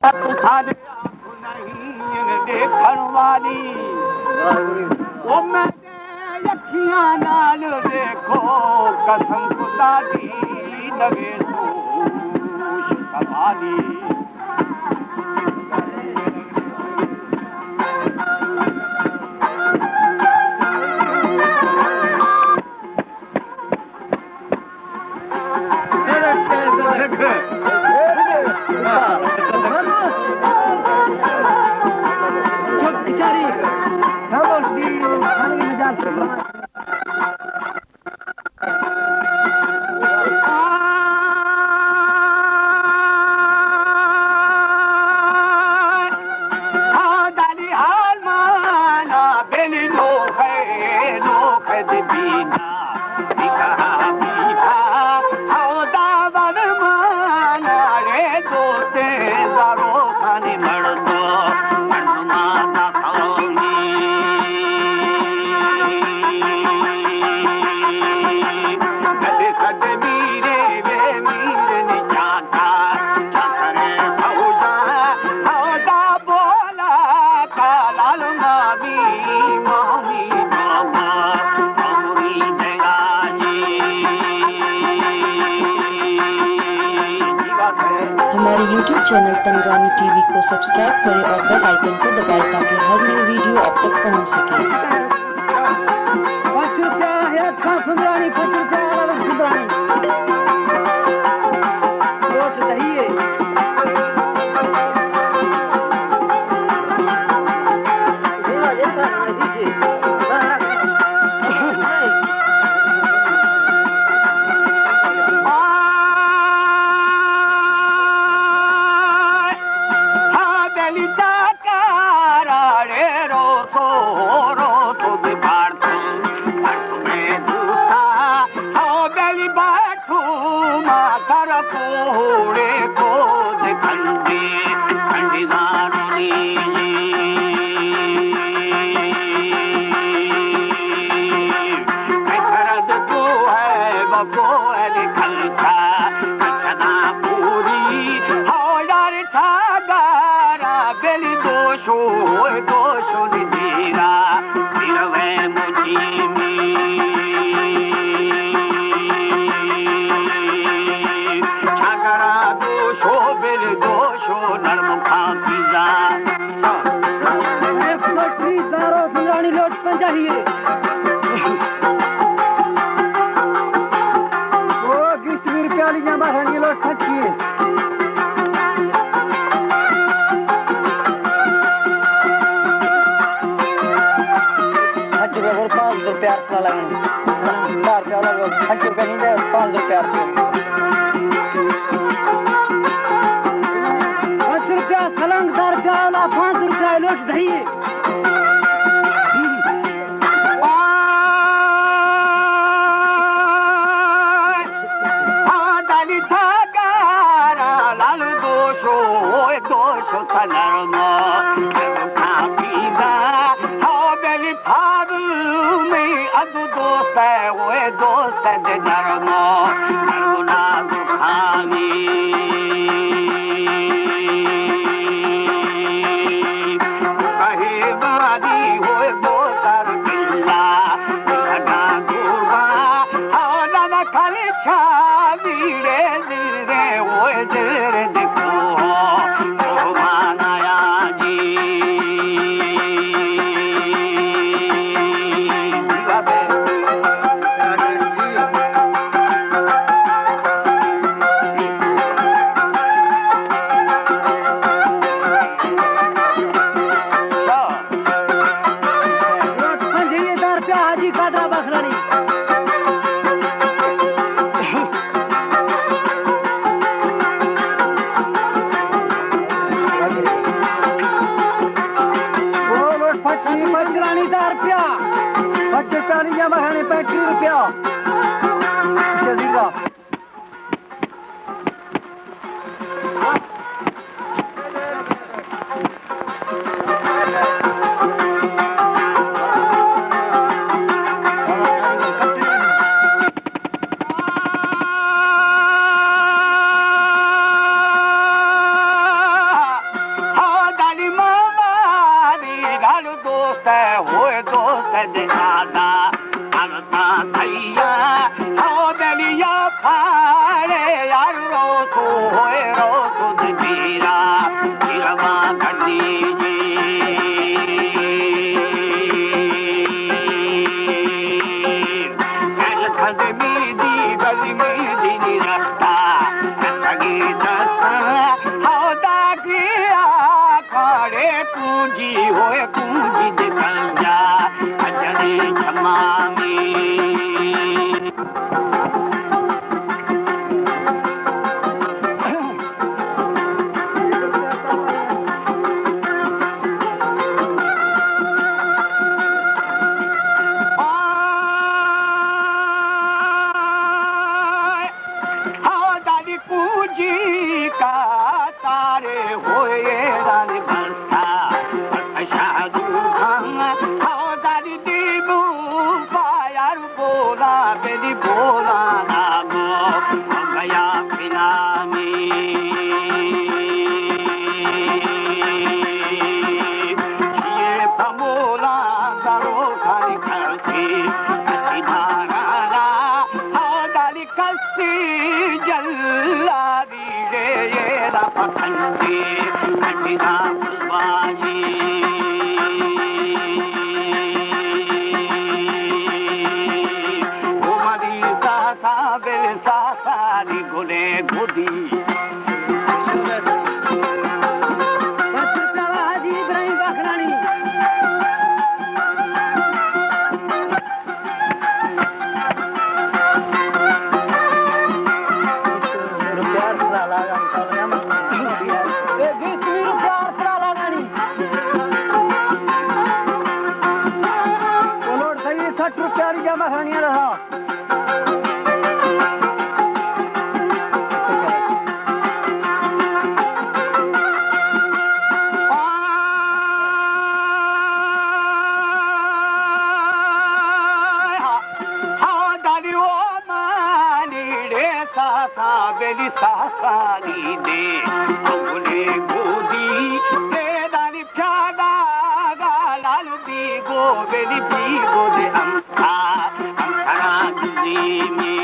थारे आंखों नहीं देखण वाली ओ मैंने अखियां नाल देखो कसम खुदा दी लगे तू संभाली हमारे YouTube चैनल तनुरानी टीवी को सब्सक्राइब करें और बेल आइकन को दबाएं ताकि हर नई वीडियो आप तक पहुंच सके। दोस्त होए दोस्त दे आदा अनता सैया हो दलिया फाड़े यार रो तो होए रो तो दीरा गिरवा गड्डी जी कल खदमी दी गली में दी रस्ता लगी दस्ता हो दागिया खड़े पूंजी होए पूंजी दे पंजा अजरे क्षमा पूजी का तारे होए रानी बरसा शादू खान हो दादी दीबू पायार बोला बेली बोला नागो गया पिनामी ये पमोला दारो खाली खसी धारा हो दादी कसी जल्ला पखंडी खंडीना बाजी उमरी सासा बे सासारी गुले गुदी हाजी इब्राहिम बाखरानी महारानिया रहा सासा बेली सासानी दे उन्हें गोदी दे दानी प्यादा गालाल बीगो बेली बीगो दे अंका अंकरा दुनी में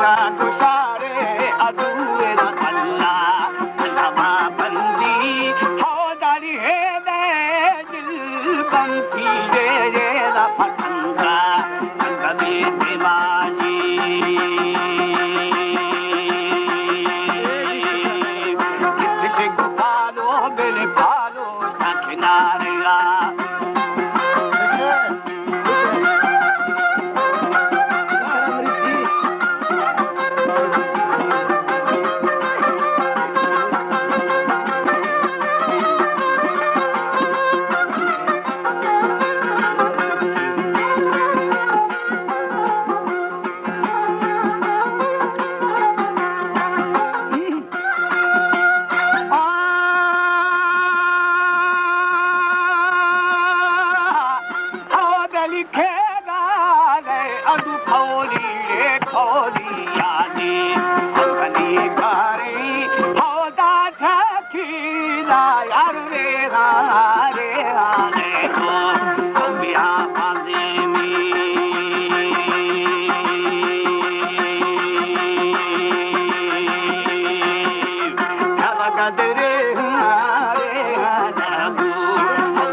ना दुशारे अदुए ना अल्लाह अल्लाह बंदी हो दानी है दिल बंदी दे पतंगा अंगमे दिवाली किसी को पालो बेले पालो किनारेगा अदु खोली रे खोली यानी अपनी बारी होदा ठकीला यार रे आने को अम्बिया पादे में अब गदरे रे आने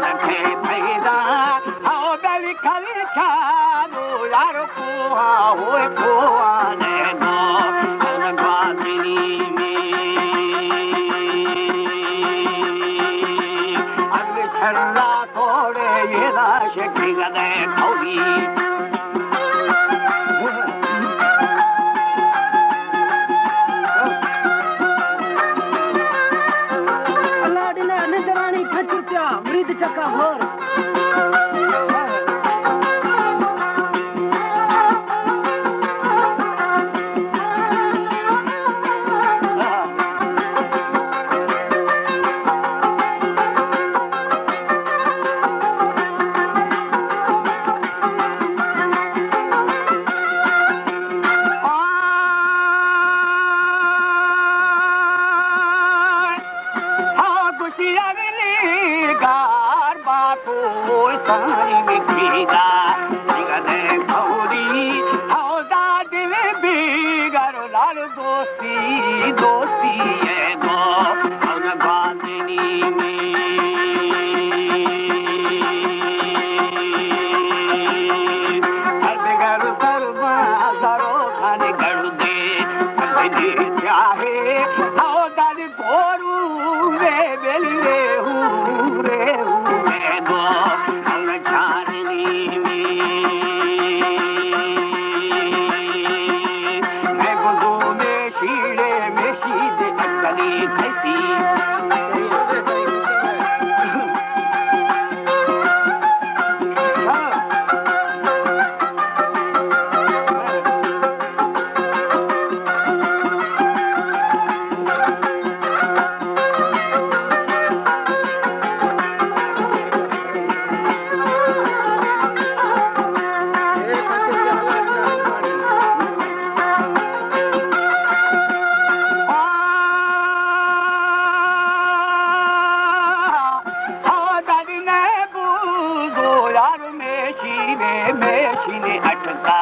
लखे पैदा हो गली खली छानो यार कुआ होए कुआ ने नो बादली में अब छल्ला थोड़े ये राश की गदे खोली अल्लाह ने दरानी खचुर क्या मृद चक्का भोर बेसी अगली गार बातो सारी मिठीदा निगले खौरी हौदा दिल बिगड़ लाल दोस्ती दोस्ती है गो और बांधनी में चाहे दादी गोरू रे बेली रे हूँ मैं गो हम चारनी मैं बुदू में शीदे अकली खैसी मेशीने अटका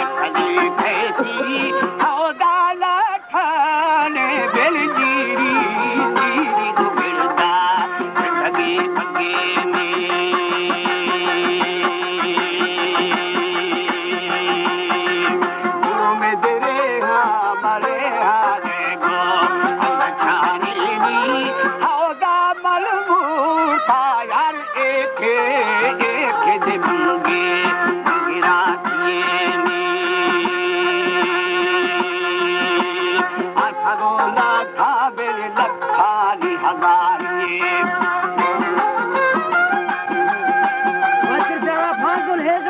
अटली फैसी हौदा लठाने बेल जीरी जीरी गुबिरदा लगे पगे में गुरु में तेरे हमारे हारे गो छानी हौदा मलबूसा यार एक दिमंगे लखानी हमारी फागुन है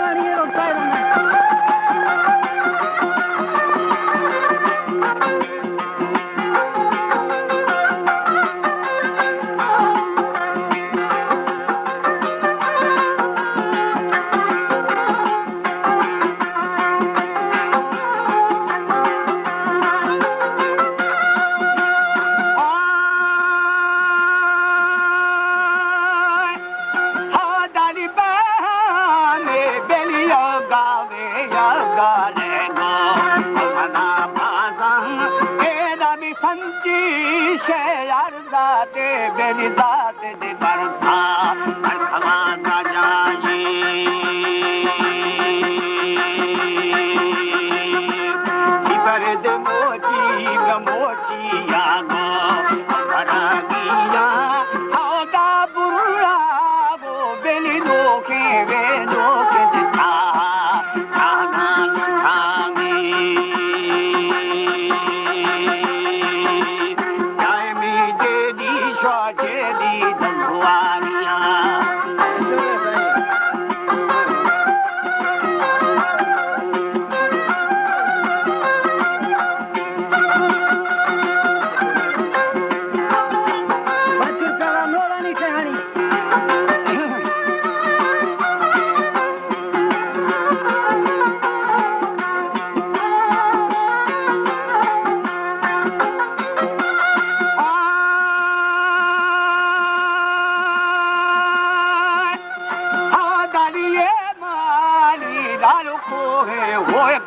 संची शेयार दाते बेली दाते दे बरसा खवा ना जाए इबर दे मोची गमोची यागो बड़ा गिया हौदा बुरा वो बेली नोके वे नोके दिखा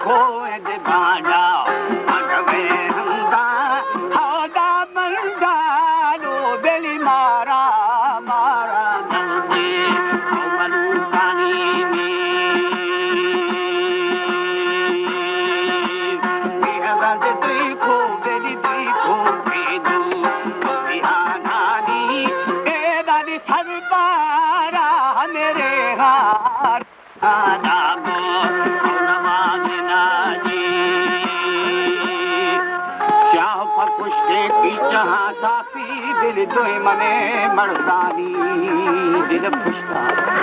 खोए दे बाजा अगवे हंदा हौदा मंदानो बेली मारा मारा नंदे मनु पानी में बिहवा दे देखो बेली देखो बेदू बिहानानी ए दादी सब पारा मेरे हार आदाबो जहाँ साफी दिल दोए मने मर्दानी दिल पुछता